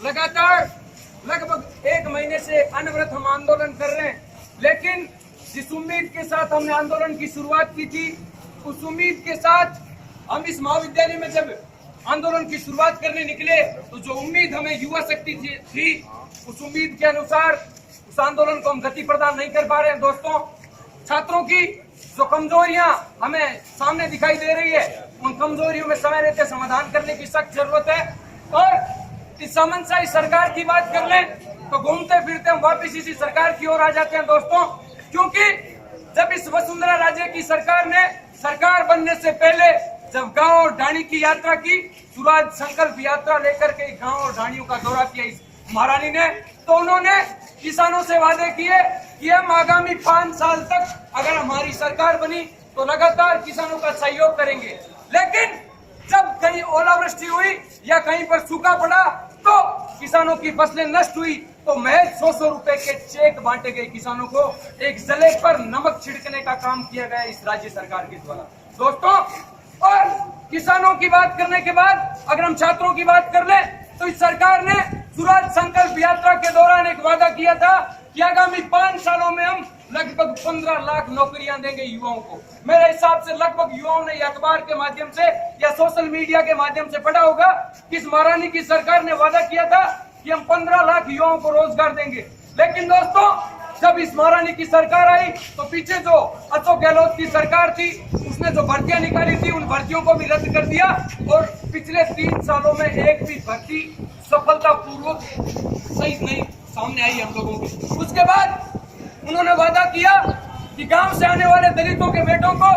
लगातार लगभग 1 महीने से अनवरत हम आंदोलन कर रहे हैं, लेकिन जिस उम्मीद के साथ हमने आंदोलन की शुरुआत की थी, उस उम्मीद के साथ हम इस महाविद्यालय में जब आंदोलन की शुरुआत करने निकले तो जो उम्मीद हमें युवा शक्ति थी, उस उम्मीद के अनुसार उस आंदोलन को हम गति प्रदान नहीं कर पा रहे हैं। दोस्तों, छात्रों की जो कमजोरियां हमें सामने दिखाई दे रही है, उन कमजोरियों में समय रहते समाधान करने की सख्त जरूरत है। और इस सामंतशाही सरकार की बात कर लें तो घूमते फिरते हम वापिस इसी सरकार की ओर आ जाते हैं दोस्तों, क्योंकि जब इस वसुंधरा राजे की सरकार ने सरकार बनने से पहले जब गांव और ढाणी की यात्रा की, स्वराज संकल्प यात्रा लेकर के गांव और ढाणियों का दौरा किया इस महारानी ने, तो उन्होंने किसानों से वादे किए कि हम आगामी 5 साल तक अगर हमारी सरकार बनी तो लगातार किसानों का सहयोग करेंगे। लेकिन जब कहीं ओलावृष्टि हुई या कहीं पर सूखा पड़ा तो किसानों की फसलें नष्ट हुई तो महज 100 रुपए के चेक बांटे गए किसानों को, एक जले पर नमक छिड़कने का काम किया गया इस राज्य सरकार के द्वारा दोस्तों। और किसानों की बात करने के बाद अगर हम छात्रों की बात कर ले तो इस सरकार ने स्वराज संकल्प यात्रा के दौरान एक वादा किया था कि आगामी 5 सालों में हम लगभग 15 लाख नौकरियां देंगे युवाओं को। मेरे हिसाब से लगभग युवाओं ने अखबार के माध्यम से या सोशल मीडिया के माध्यम से पढ़ा होगा कि इस महारानी की सरकार ने वादा किया था कि हम 15 लाख युवाओं को रोजगार देंगे। लेकिन दोस्तों, जब इस महारानी की सरकार आई तो पीछे जो अशोक गहलोत की सरकार थी उसने जो भर्तियां निकाली थी उन भर्तियों को भी रद्द कर दिया और पिछले 3 सालों में एक भी भर्ती सफलतापूर्वक सही नहीं सामने आई हम लोगों की। उसके बाद उन्होंने वादा किया कि गांव से आने वाले दलितों के बेटों को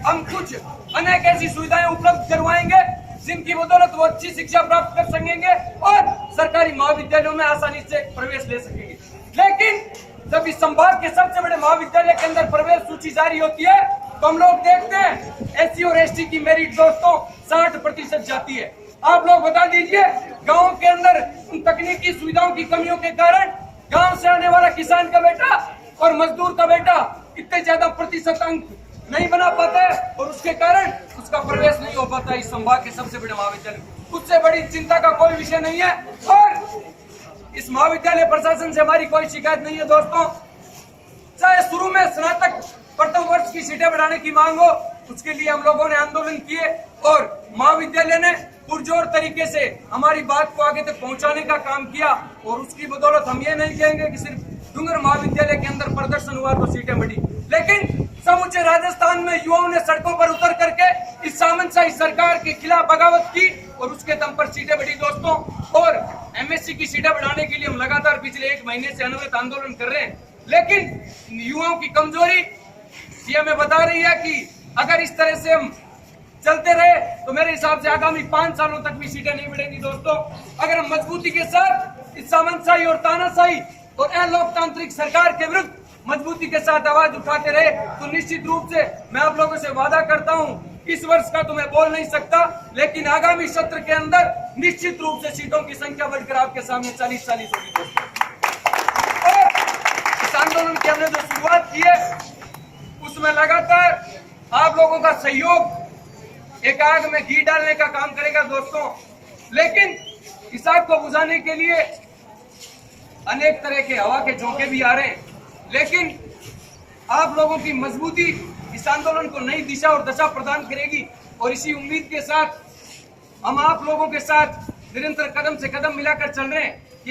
हम कुछ अनेक ऐसी सुविधाएं उपलब्ध करवाएंगे जिनकी बदौलत वो अच्छी शिक्षा प्राप्त कर सकेंगे और सरकारी महाविद्यालयों में आसानी से प्रवेश ले सकेंगे। लेकिन जब इस संभाग के सबसे बड़े महाविद्यालय के अंदर प्रवेश सूची जारी होती है तो हम लोग देखते हैं एससी और एसटी की मेरिट दोस्तों 60% जाती है। आप लोग बता दीजिए, गाँव के अंदर उन तकनीकी सुविधाओं की कमियों के कारण गाँव से आने वाला किसान का बेटा और मजदूर का बेटा इतने ज्यादा प्रतिशत अंक नहीं बना पाता है और उसके कारण उसका प्रवेश नहीं हो पाता इस संभाग के सबसे बड़े महाविद्यालय। उससे बड़ी चिंता का कोई विषय नहीं है और इस महाविद्यालय प्रशासन से हमारी कोई शिकायत नहीं है दोस्तों। चाहे शुरू में स्नातक प्रथम वर्ष की सीटें बढ़ाने की मांग हो, उसके लिए हम लोगों ने आंदोलन किए और महाविद्यालय ने पुरजोर तरीके से हमारी बात को आगे तक पहुंचाने का काम किया और उसकी बदौलत हम ये नहीं कहेंगे कि सिर्फ डूंगर महाविद्यालय के अंदर प्रदर्शन हुआ तो सीटें बढ़ी, लेकिन समूचे राजस्थान में युवाओं ने सड़कों पर उतर करके इस सामंतशाही सरकार के खिलाफ बगावत की और उसके दम पर सीटें बढ़ी दोस्तों। और एमएससी की सीटें बढ़ाने के लिए हम लगातार पिछले 1 महीने से अनवरत आंदोलन कर रहे हैं, लेकिन युवाओं की कमजोरी ये हमें बता रही है कि अगर इस तरह से हम चलते रहे तो मेरे हिसाब से आगामी 5 सालों तक भी सीटें नहीं बढ़ेंगी दोस्तों। अगर हम मजबूती के साथ इस सामंतशाही और तानाशाही और अलोकतांत्रिक सरकार के विरुद्ध मजबूती के साथ आवाज उठाते रहे तो निश्चित रूप से मैं आप लोगों से वादा करता हूं, इस वर्ष का तो मैं बोल नहीं सकता, लेकिन आगामी सत्र के अंदर निश्चित रूप से सीटों की संख्या बढ़कर आपके सामने 40-40 होगी दोस्तों। और इस आंदोलन की हमने जो शुरुआत की है उसमें लगातार आप लोगों का सहयोग एक आग में घी डालने का काम करेगा दोस्तों। लेकिन इस आग को बुझाने के लिए अनेक तरह के हवा के झोंके भी आ रहे हैं, लेकिन आप लोगों की मजबूती इस आंदोलन को नई दिशा और दशा प्रदान करेगी और इसी उम्मीद के साथ हम आप लोगों के साथ निरंतर कदम से कदम मिलाकर चल रहे हैं।